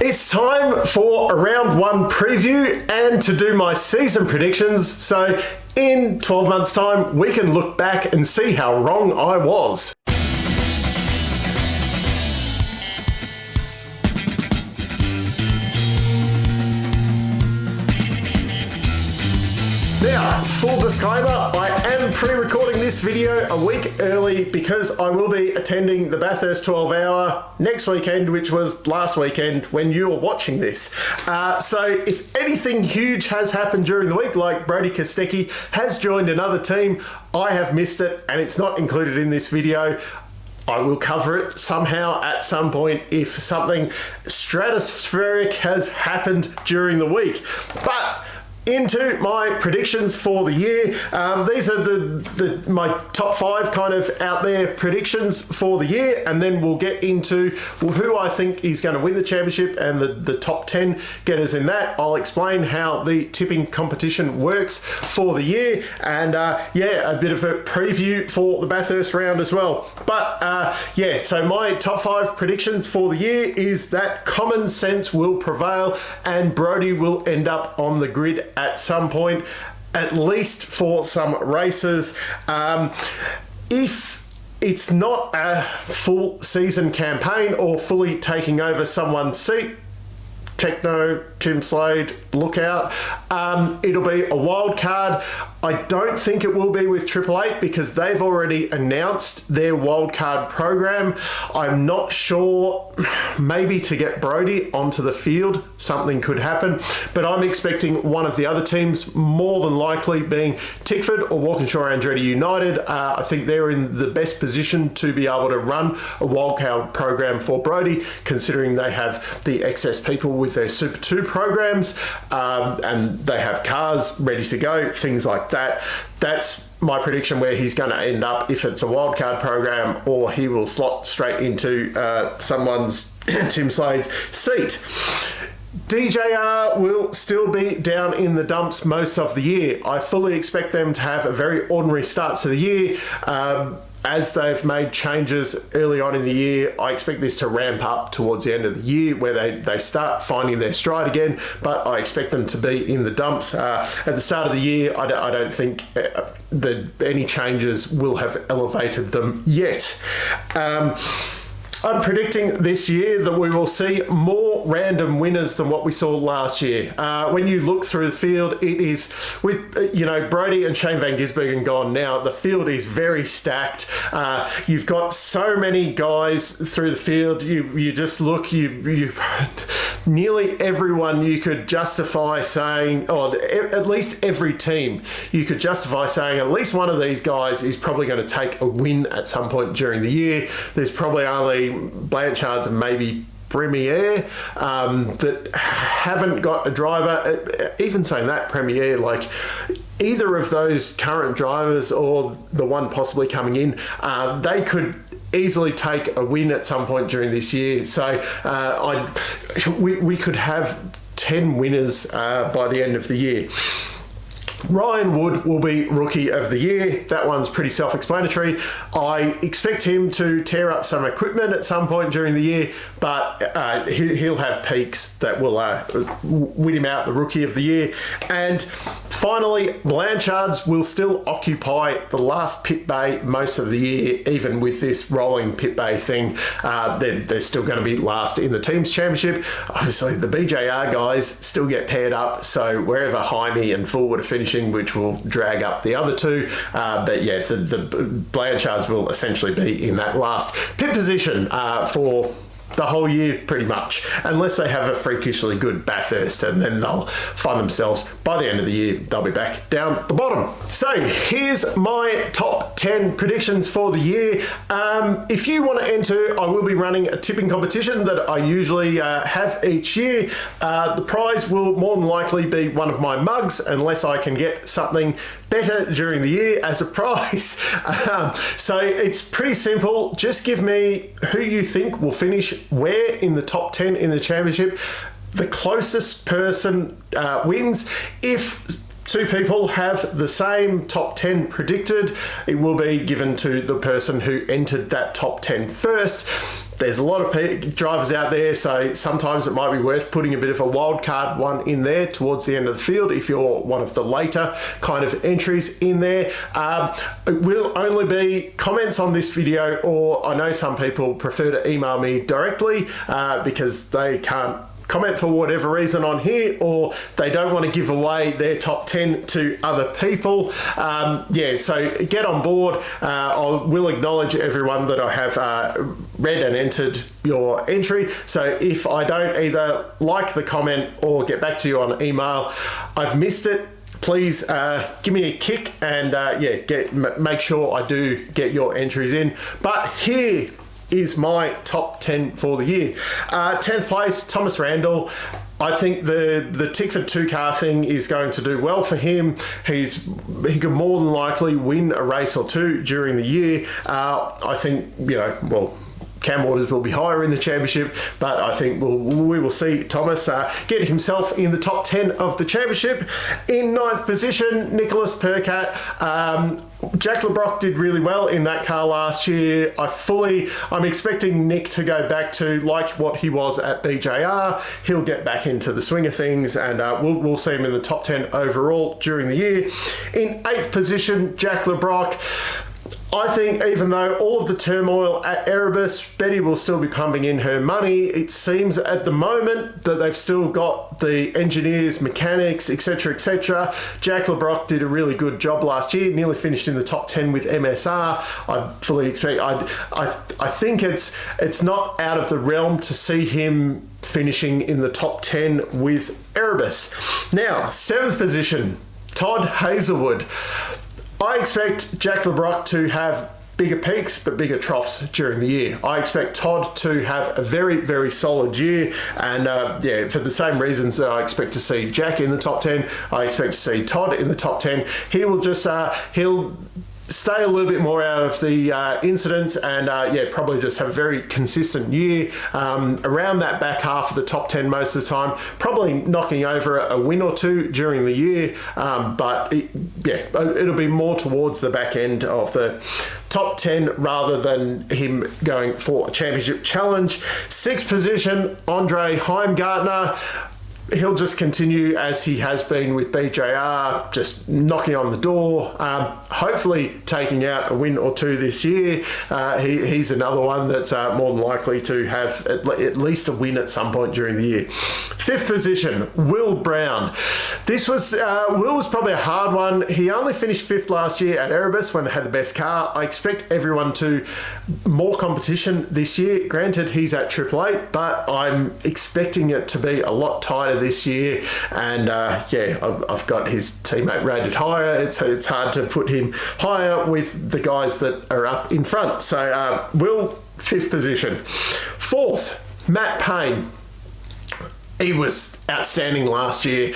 It's time for a round one preview and to do my season predictions. So in 12 months' time, we can look back and see how wrong I was. Now, full disclaimer, I am pre-recording this video a week early because I will be attending the Bathurst 12 hour next weekend, which was last weekend when you were watching this. So if anything huge has happened during the week, like Brody Kostecki has joined another team, I have missed it and it's not included in this video. I will cover it somehow at some point if something stratospheric has happened during the week. But into my predictions for the year. These are my top 5 kind of out there predictions for the year, and then we'll get into who I think is going to win the championship and the top 10 getters in that. I'll explain how the tipping competition works for the year, and a bit of a preview for the Bathurst round as well. But so my top 5 predictions for the year is that common sense will prevail and Brody will end up on the grid at some point, at least for some races. If it's not a full season campaign or fully taking over someone's seat, Techno, Tim Slade, look out. It'll be a wild card. I don't think it will be with Triple Eight because they've already announced their wild card program. I'm not sure, maybe to get Brody onto the field, something could happen, but I'm expecting one of the other teams, more than likely being Tickford or Walkinshaw Andretti United. I think they're in the best position to be able to run a wild card program for Brody, considering they have the excess people with their Super 2 programs, and they have cars ready to go, things like that. That's my prediction where he's going to end up if it's a wildcard program, or he will slot straight into someone's Tim Slade's seat. DJR will still be down in the dumps most of the year. I fully expect them to have a very ordinary start to the year. As they've made changes early on in the year, I expect this to ramp up towards the end of the year where they start finding their stride again, but I expect them to be in the dumps. At the start of the year, I don't think that any changes will have elevated them yet. I'm predicting this year that we will see more random winners than what we saw last year. When you look through the field, it is with Brody and Shane Van Gisbergen gone now, the field is very stacked. You've got so many guys through the field. You just look, you nearly everyone you could justify saying, or at least every team, you could justify saying at least one of these guys is probably going to take a win at some point during the year. There's probably only Blanchards and maybe Premier that haven't got a driver. Even saying that, Premier, like either of those current drivers or the one possibly coming in, they could easily take a win at some point during this year. So we could have 10 winners by the end of the year. Ryan Wood will be Rookie of the Year. That one's pretty self-explanatory. I expect him to tear up some equipment at some point during the year, but he'll have peaks that will win him out the Rookie of the Year. And finally, Blanchards will still occupy the last pit bay most of the year, even with this rolling pit bay thing. They're still going to be last in the Teams Championship. Obviously, the BJR guys still get paired up, so wherever Jaime and Full are finishing, which will drag up the other two. But yeah, the Blanchards will essentially be in that last pit position for the whole year pretty much, unless they have a freakishly good Bathurst, and then they'll find themselves, by the end of the year, they'll be back down the bottom. So here's my top 10 predictions for the year. If you want to enter, I will be running a tipping competition that I usually have each year. The prize will more than likely be one of my mugs, unless I can get something better during the year as a prize. So it's pretty simple. Just give me who you think will finish where in the top 10 in the championship. The closest person wins. If two people have the same top 10 predicted, it will be given to the person who entered that top 10 first. there's a lot of drivers out there, so sometimes it might be worth putting a bit of a wild card one in there towards the end of the field if you're one of the later kind of entries in there. It will only be comments on this video, or I know some people prefer to email me directly because they can't comment for whatever reason on here, or they don't want to give away their top 10 to other people. So get on board. I will acknowledge everyone that I have read and entered your entry. So if I don't either like the comment or get back to you on email, I've missed it. Please give me a kick and make sure I do get your entries in. But here is my top 10 for the year. 10th place, Thomas Randall. I think the Tickford 2-car thing is going to do well for him. He could more than likely win a race or two during the year. I think, Cam Waters will be higher in the championship, but I think we will see Thomas get himself in the top 10 of the championship. In 9th position, Nicholas Percat. Jack LeBrock did really well in that car last year. I'm expecting Nick to go back to like what he was at BJR. He'll get back into the swing of things, and we'll see him in the top 10 overall during the year. In 8th position, Jack LeBrock. I think even though all of the turmoil at Erebus, Betty will still be pumping in her money. It seems at the moment that they've still got the engineers, mechanics, etc., etc. Jack LeBrock did a really good job last year, nearly finished in the top 10 with MSR. I fully expect, I think it's not out of the realm to see him finishing in the top 10 with Erebus. Now, 7th position, Todd Hazelwood. I expect Jack LeBrock to have bigger peaks but bigger troughs during the year. I expect Todd to have a very, very solid year, and for the same reasons that I expect to see Jack in the top 10, I expect to see Todd in the top 10. He will just he'll stay a little bit more out of the incidents and probably just have a very consistent year around that back half of the top 10 most of the time, probably knocking over a win or two during the year, but it'll be more towards the back end of the top 10 rather than him going for a championship challenge. 6th position, Andre Heimgartner. He'll just continue as he has been with BJR, just knocking on the door, hopefully taking out a win or two this year. He's another one that's more than likely to have at least a win at some point during the year. 5th position, Will Brown. Will was probably a hard one. He only finished 5th last year at Erebus when they had the best car. I expect everyone to more competition this year. Granted, he's at 888, but I'm expecting it to be a lot tighter this year, and I've got his teammate rated higher. It's hard to put him higher with the guys that are up in front. So Will, 5th position. 4th, Matt Payne. He was outstanding last year.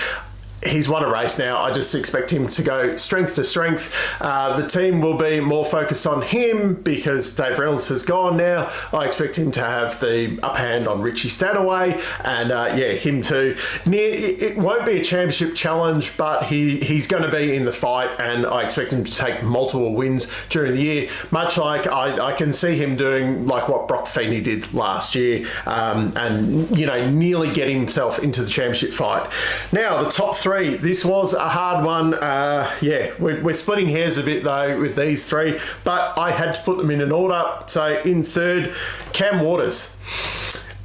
He's won a race now. I just expect him to go strength to strength. The team will be more focused on him because Dave Reynolds has gone now. I expect him to have the upper hand on Richie Stanaway, and him too. It won't be a championship challenge, but he's going to be in the fight, and I expect him to take multiple wins during the year, much like I can see him doing like what Brock Feeney did last year, and nearly get himself into the championship fight. Now, the top 3. This was a hard one. We're splitting hairs a bit though with these 3, but I had to put them in an order. So in 3rd, Cam Waters.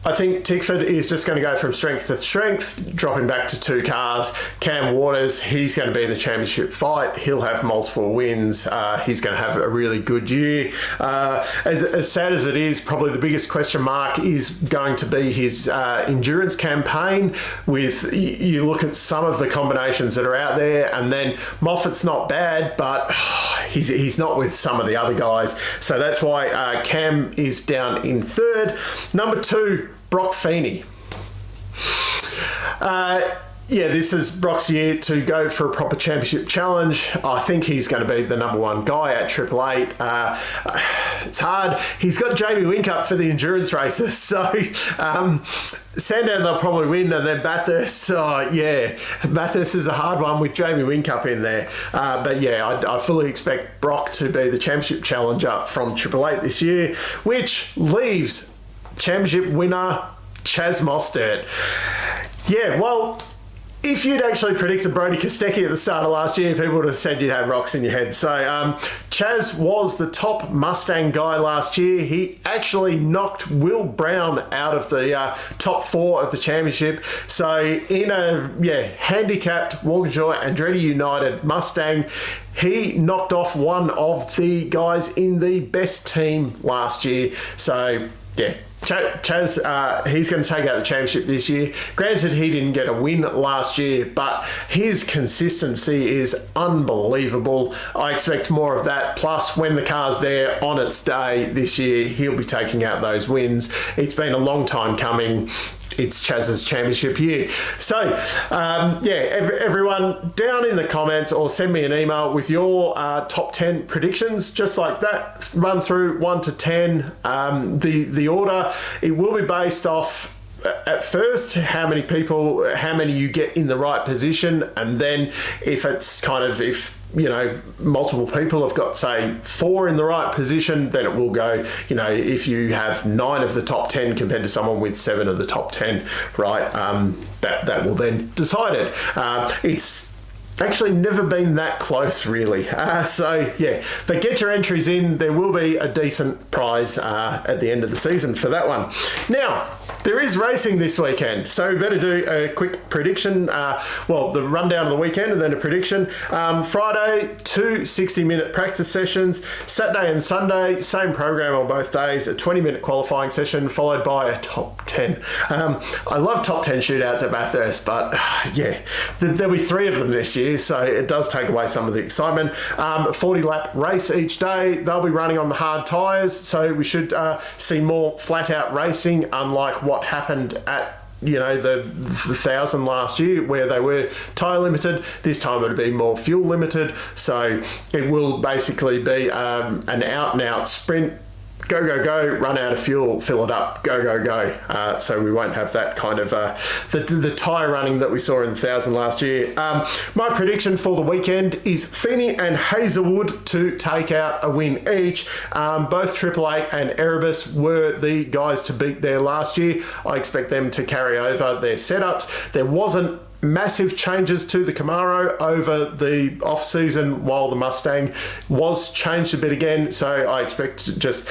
I think Tickford is just going to go from strength to strength, dropping back to 2 cars. Cam Waters, he's going to be in the championship fight. He'll have multiple wins. He's going to have a really good year. As sad as it is, probably the biggest question mark is going to be his endurance campaign. With you look at some of the combinations that are out there, and then Moffat's not bad, but he's not with some of the other guys. So that's why Cam is down in 3rd. Number 2, Brock Feeney. This is Brock's year to go for a proper championship challenge. I think he's going to be the number 1 guy at 888. It's hard. He's got Jamie Whincup for the endurance races, so Sandown they'll probably win, and then Bathurst. Bathurst is a hard one with Jamie Whincup in there. I fully expect Brock to be the championship challenger from 888 this year, which leaves championship winner, Chaz Mostert. Yeah, well, if you'd actually predicted Brodie Kostecki at the start of last year, people would have said you'd have rocks in your head. So Chaz was the top Mustang guy last year. He actually knocked Will Brown out of the top 4 of the championship. So in a handicapped Walkinshaw Andretti United Mustang, he knocked off one of the guys in the best team last year. So yeah, Chaz, he's going to take out the championship this year. Granted, he didn't get a win last year, but his consistency is unbelievable. I expect more of that. Plus, when the car's there on its day this year, he'll be taking out those wins. It's been a long time coming. It's Chaz's championship year. So, everyone, down in the comments or send me an email with your top 10 predictions, just like that. Run through 1 to 10. The order, it will be based off, at first, how many you get in the right position, and then if multiple people have got, say, 4 in the right position, then it will go, if you have 9 of the top 10 compared to someone with 7 of the top 10, right? That will then decide it. It's actually never been that close, really. But get your entries in. There will be a decent prize at the end of the season for that one. Now, there is racing this weekend, so we better do a quick prediction. The rundown of the weekend and then a prediction. Friday, 2 60-minute practice sessions. Saturday and Sunday, same program on both days, a 20-minute qualifying session followed by a top 10. I love top 10 shootouts at Bathurst, but there'll be 3 of them this year, so it does take away some of the excitement. 40-lap race each day. They'll be running on the hard tyres, so we should see more flat-out racing, unlike what happened at the 1,000 last year, where they were tyre limited. This time it'll be more fuel limited, so it will basically be an out-and-out sprint. Go, go, go, run out of fuel, fill it up, go, go, go. So we won't have that kind of the tyre running that we saw in the 1,000 last year. My prediction for the weekend is Feeney and Hazelwood to take out a win each. Both Triple Eight and Erebus were the guys to beat there last year. I expect them to carry over their setups. There wasn't massive changes to the Camaro over the off-season, while the Mustang was changed a bit again, so I expect just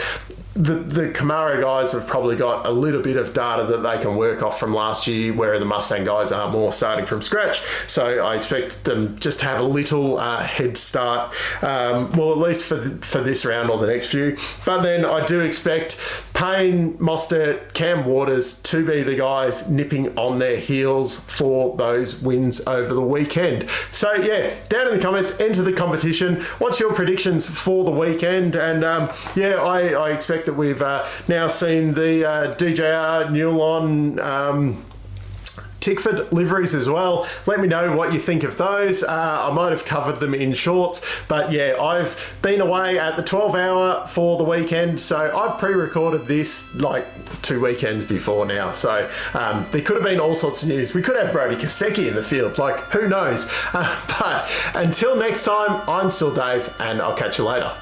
the Camaro guys have probably got a little bit of data that they can work off from last year, where the Mustang guys are more starting from scratch. So I expect them just to have a little head start, at least for this round or the next few. But then I do expect Payne, Mostert, Cam Waters to be the guys nipping on their heels for those wins over the weekend. So down in the comments, enter the competition. What's your predictions for the weekend? And I expect that we've now seen the DJR, Newlon, Tickford liveries as well. Let me know what you think of those. I might have covered them in shorts, but I've been away at the 12-hour for the weekend, so I've pre-recorded this like 2 weekends before now. So there could have been all sorts of news. We could have Brodie Kostecki in the field, like who knows? But until next time, I'm still Dave, and I'll catch you later.